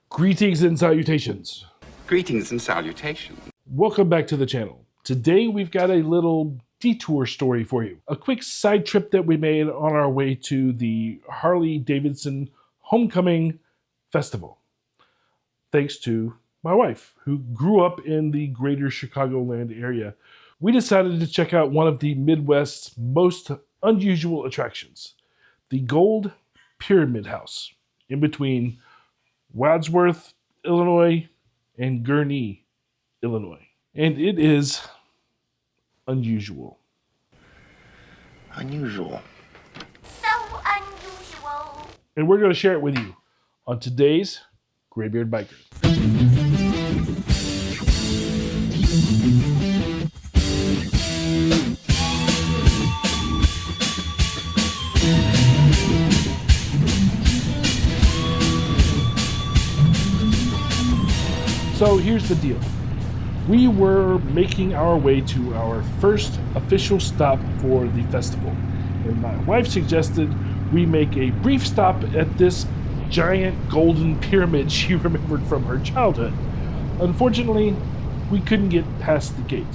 Greetings and salutations. Greetings and salutations. Welcome back to the channel. Today we've got a little detour story for you. A quick side trip that we made on our way to the Harley Davidson Homecoming Festival. Thanks to my wife, who grew up in the greater Chicagoland area. We decided to check out one of the Midwest's most unusual attractions, the Gold Pyramid House, in between Wadsworth, Illinois, and Gurnee, Illinois. And it is unusual. Unusual. So unusual. And we're going to share it with you on today's Graybeard Biker. So here's the deal. We were making our way to our first official stop for the festival, and my wife suggested we make a brief stop at this giant golden pyramid she remembered from her childhood. Unfortunately, we couldn't get past the gate.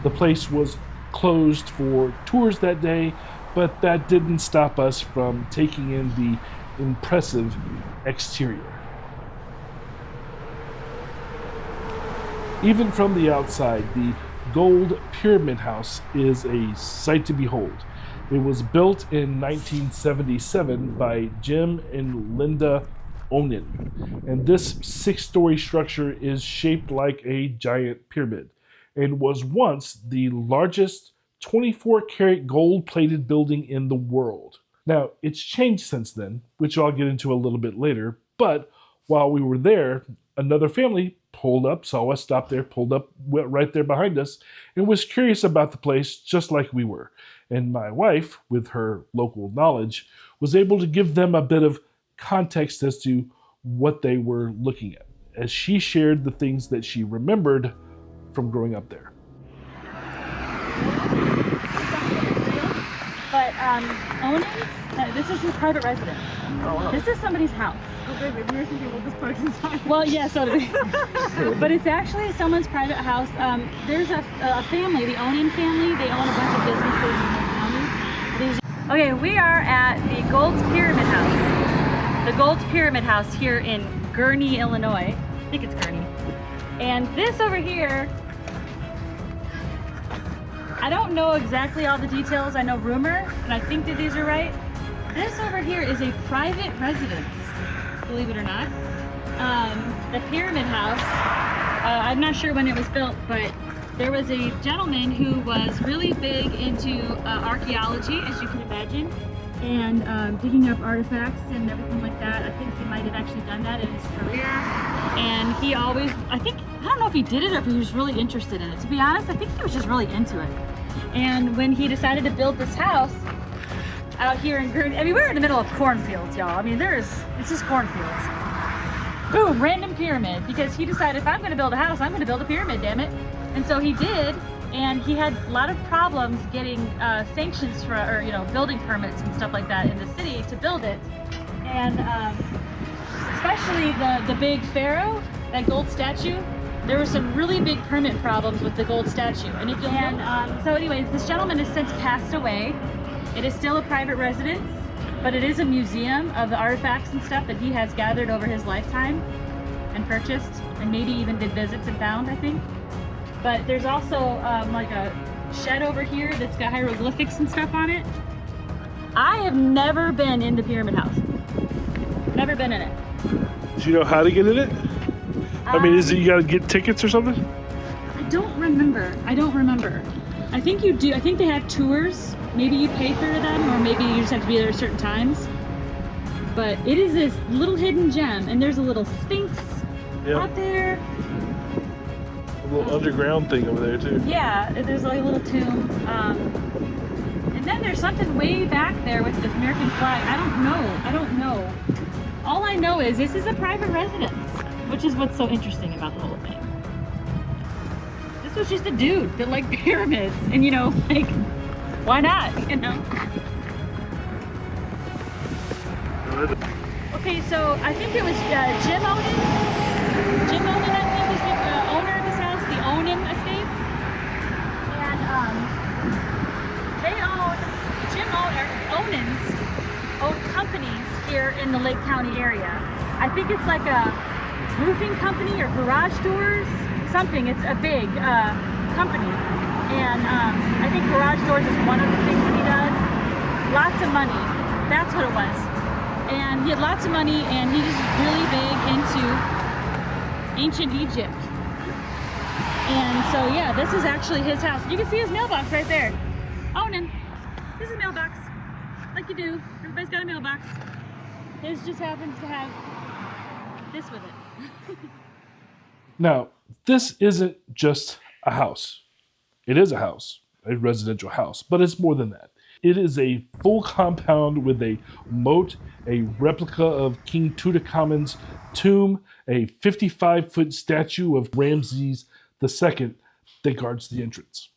The place was closed for tours that day, but that didn't stop us from taking in the impressive exterior. Even from the outside, the Gold Pyramid House is a sight to behold. It was built in 1977 by Jim and Linda Onen, and this 6-story structure is shaped like a giant pyramid and was once the largest 24-karat gold-plated building in the world. Now, it's changed since then, which I'll get into a little bit later, but while we were there, another family pulled up, saw us stop there, pulled up, went right there behind us, and was curious about the place just like we were. And my wife, with her local knowledge, was able to give them a bit of context as to what they were looking at, as she shared the things that she remembered from growing up there. But Onen's, this is his private residence. Oh, wow. This is somebody's house. Okay, maybe we were thinking about this park inside. Well, yeah, so do we. But it's actually someone's private house. There's a family, the Onen family. They own a bunch of businesses in the county. Okay, we are at the Gold's Pyramid House. The Gold's Pyramid House here in Gurnee, Illinois. I think it's Gurnee. And this over here, I don't know exactly all the details. I know rumor, and I think that these are right. This over here is a private residence, believe it or not. The Pyramid House, I'm not sure when it was built, but there was a gentleman who was really big into archaeology, as you can imagine, and digging up artifacts and everything like that. I think he might have actually done that in his career. And he always, I don't know if he did it or if he was really interested in it. To be honest, I think he was just really into it. And when he decided to build this house out here in Gurnee, I mean, we're in the middle of cornfields, y'all. I mean, it's just cornfields. Boom, random pyramid, because he decided if I'm gonna build a house, I'm gonna build a pyramid, damn it. And so he did, and he had a lot of problems getting sanctions for, or building permits and stuff like that in the city to build it. And especially the big pharaoh, that gold statue, there were some really big permit problems with the gold statue. And so anyways, this gentleman has since passed away. It is still a private residence, but it is a museum of the artifacts and stuff that he has gathered over his lifetime and purchased, and maybe even did visits and found, I think. But there's also like a shed over here that's got hieroglyphics and stuff on it. I have never been in the Pyramid House. Never been in it. Do you know how to get in it? I mean, is it you gotta get tickets or something? I don't remember. I think you do. I think they have tours. Maybe you pay through them, or maybe you just have to be there at certain times. But it is this little hidden gem, and there's a little sphinx out there. A little underground thing over there too. Yeah, there's like a little tomb. And then there's something way back there with the American flag. I don't know. All I know is this is a private residence, which is what's so interesting about the whole thing. This was just a dude that liked pyramids, and like, why not, Okay, so I think it was Jim Onen like a roofing company or garage doors, something. It's a big company. And I think garage doors is one of the things that he does. Lots of money. That's what it was. And he had lots of money, and he was really big into ancient Egypt. And so yeah, this is actually his house. You can see his mailbox right there. Onan, this is a mailbox, like you do. Everybody's got a mailbox. His just happens to have this with it. Now, this isn't just a house. It is a house, a residential house, but it's more than that. It is a full compound with a moat, a replica of King Tutankhamun's tomb, a 55-foot statue of Ramses II that guards the entrance.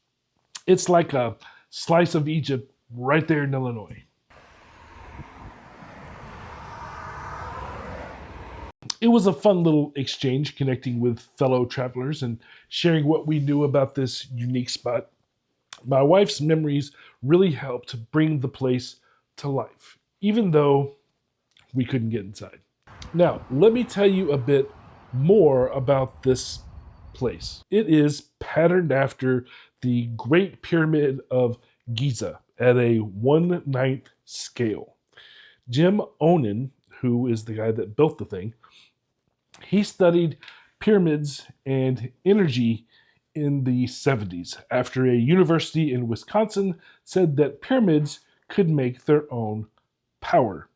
It's like a slice of Egypt right there in Illinois. It was a fun little exchange connecting with fellow travelers and sharing what we knew about this unique spot. My wife's memories really helped bring the place to life, even though we couldn't get inside. Now, let me tell you a bit more about this place. It is patterned after the Great Pyramid of Giza at a 1/9 scale. Jim Onan, who is the guy that built the thing, he studied pyramids and energy in the 70s after a university in Wisconsin said that pyramids could make their own power.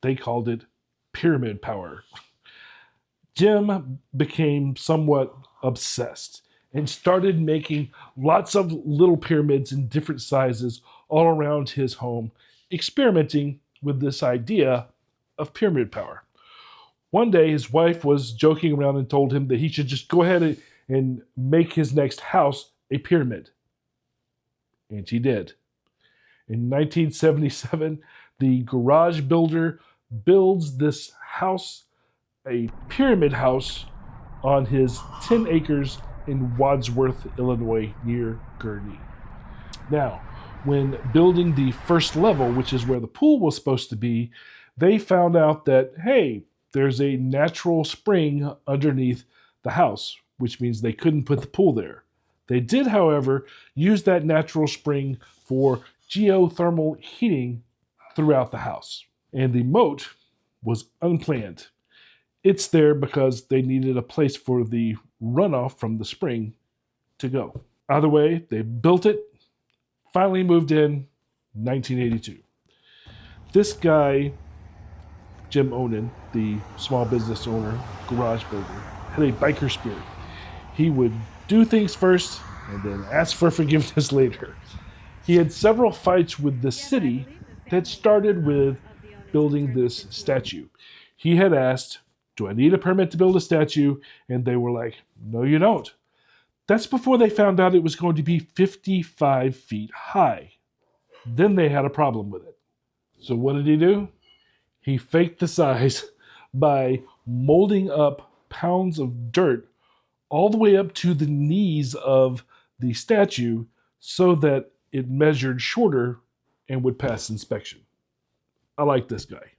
They called it pyramid power. Jim became somewhat obsessed and started making lots of little pyramids in different sizes all around his home, experimenting with this idea of pyramid power. One day, his wife was joking around and told him that he should just go ahead and make his next house a pyramid. And he did. In 1977, the garage builder builds this house, a pyramid house, on his 10 acres in Wadsworth, Illinois, near Gurnee. Now, when building the first level, which is where the pool was supposed to be, they found out that, hey, there's a natural spring underneath the house, which means they couldn't put the pool there. They did, however, use that natural spring for geothermal heating throughout the house. And the moat was unplanned. It's there because they needed a place for the runoff from the spring to go. Either way, they built it, finally moved in 1982. This guy, Jim Onan, the small business owner, garage builder, had a biker spirit. He would do things first and then ask for forgiveness later. He had several fights with the city that started with building this statue. He had asked, "Do I need a permit to build a statue?" And they were like, "No, you don't." That's before they found out it was going to be 55 feet high. Then they had a problem with it. So what did he do? He faked the size by molding up pounds of dirt all the way up to the knees of the statue so that it measured shorter and would pass inspection. I like this guy.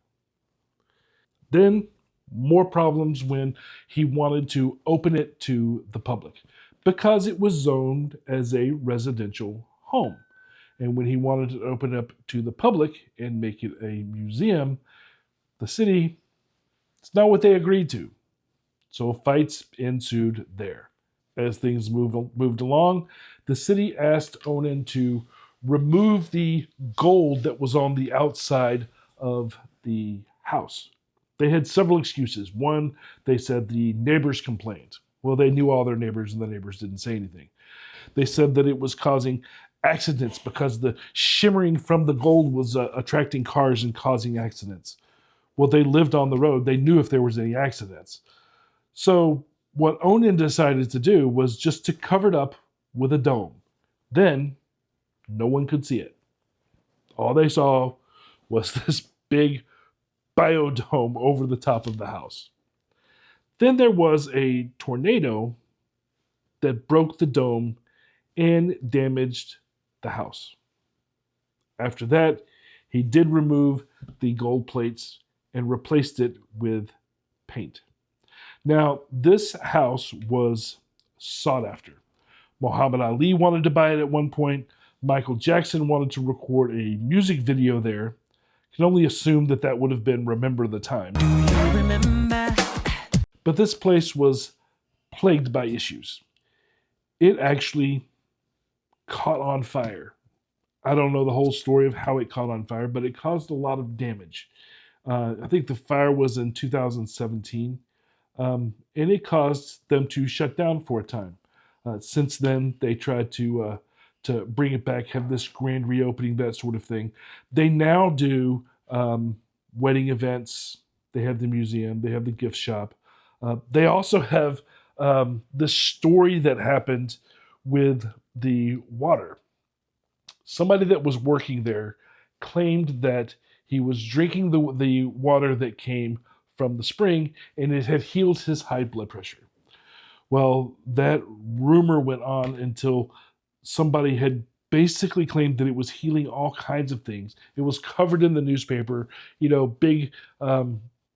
Then more problems when he wanted to open it to the public because it was zoned as a residential home. And when he wanted to open it up to the public and make it a museum, the city, it's not what they agreed to. So fights ensued there. As things moved along, the city asked Onan to remove the gold that was on the outside of the house. They had several excuses. One, they said the neighbors complained. Well, they knew all their neighbors and the neighbors didn't say anything. They said that it was causing accidents because the shimmering from the gold was attracting cars and causing accidents. Well, they lived on the road. They knew if there was any accidents. So what Onan decided to do was just to cover it up with a dome. Then no one could see it. All they saw was this big biodome over the top of the house. Then there was a tornado that broke the dome and damaged the house. After that, he did remove the gold plates and replaced it with paint. Now, this house was sought after. Muhammad Ali wanted to buy it at one point. Michael Jackson wanted to record a music video there. You can only assume that that would have been Remember the Time. But this place was plagued by issues. It actually caught on fire. I don't know the whole story of how it caught on fire, but it caused a lot of damage. I think the fire was in 2017, and it caused them to shut down for a time. Since then, they tried to bring it back, have this grand reopening, that sort of thing. They now do wedding events. They have the museum. They have the gift shop. They also have the story that happened with the water. Somebody that was working there claimed that he was drinking the water that came from the spring and it had healed his high blood pressure. Well, that rumor went on until somebody had basically claimed that it was healing all kinds of things. It was covered in the newspaper, big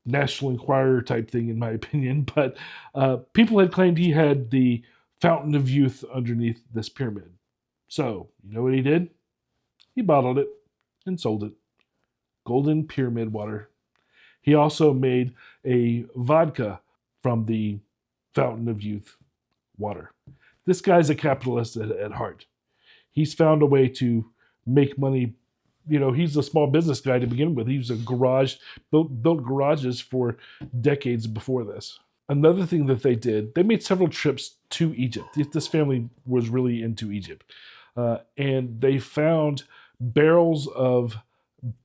National Enquirer type thing, in my opinion. But people had claimed he had the fountain of youth underneath this pyramid. So, you know what he did? He bottled it and sold it. Golden Pyramid water. He also made a vodka from the fountain of youth water. This guy's a capitalist at heart. He's found a way to make money. He's a small business guy to begin with. He was a garage, built garages for decades before this. Another thing that they did, they made several trips to Egypt. This family was really into Egypt. And they found barrels of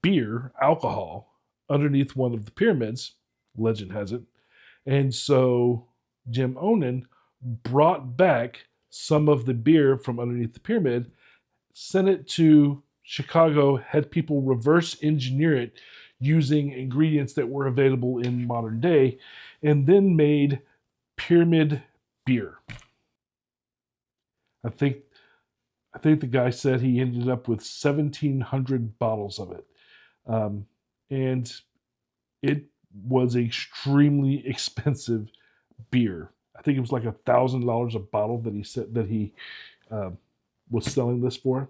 beer, alcohol, underneath one of the pyramids, legend has it. And so Jim Onan brought back some of the beer from underneath the pyramid, sent it to Chicago, had people reverse engineer it using ingredients that were available in modern day, and then made pyramid beer. I think the guy said he ended up with 1,700 bottles of it. And it was extremely expensive beer. I think it was like $1,000 a bottle that he said that he was selling this for.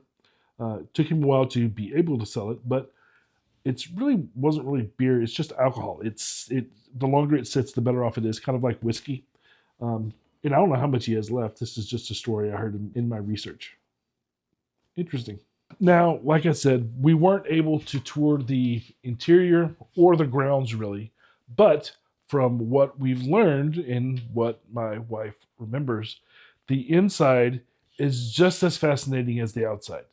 It took him a while to be able to sell it, but it's really wasn't really beer. It's just alcohol. The longer it sits, the better off it is. Kind of like whiskey. And I don't know how much he has left. This is just a story I heard in my research. Interesting. Now, like I said, we weren't able to tour the interior or the grounds really, but from what we've learned and what my wife remembers, the inside is just as fascinating as the outside.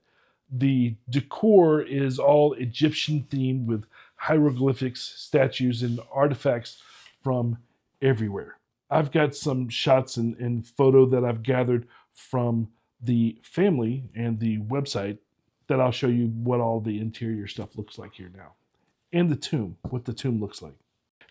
The decor is all Egyptian themed with hieroglyphics, statues, and artifacts from everywhere. I've got some shots and photo that I've gathered from the family and the website that I'll show you what all the interior stuff looks like here now. And the tomb, what the tomb looks like.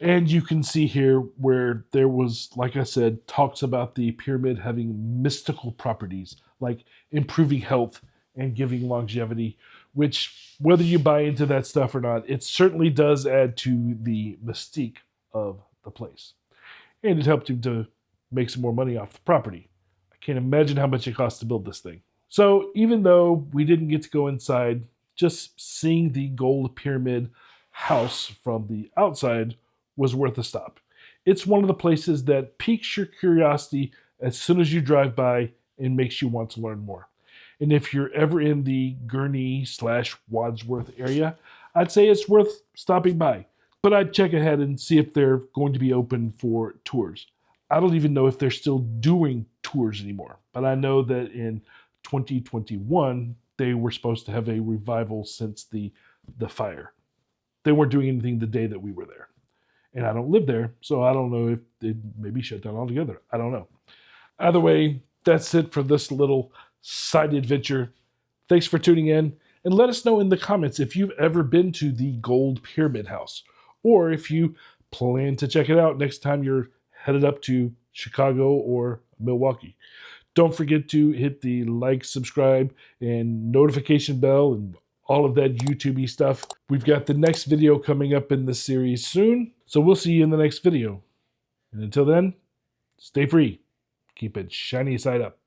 And you can see here where there was, like I said, talks about the pyramid having mystical properties, like improving health and giving longevity, which, whether you buy into that stuff or not, it certainly does add to the mystique of the place. And it helped him to make some more money off the property. I can't imagine how much it costs to build this thing. So even though we didn't get to go inside, just seeing the gold pyramid house from the outside was worth a stop. It's one of the places that piques your curiosity as soon as you drive by and makes you want to learn more. And if you're ever in the Gurnee / Wadsworth area, I'd say it's worth stopping by. But I'd check ahead and see if they're going to be open for tours. I don't even know if they're still doing tours anymore, but I know that in 2021, they were supposed to have a revival since the fire. They weren't doing anything the day that we were there. And I don't live there, so I don't know if they maybe shut down altogether. I don't know. Either way, that's it for this little side adventure. Thanks for tuning in, and let us know in the comments if you've ever been to the Gold Pyramid House, or if you plan to check it out next time you're headed up to Chicago or Milwaukee. Don't forget to hit the like, subscribe, and notification bell and all of that YouTube-y stuff. We've got the next video coming up in the series soon, so we'll see you in the next video. And until then, stay free. Keep it shiny side up.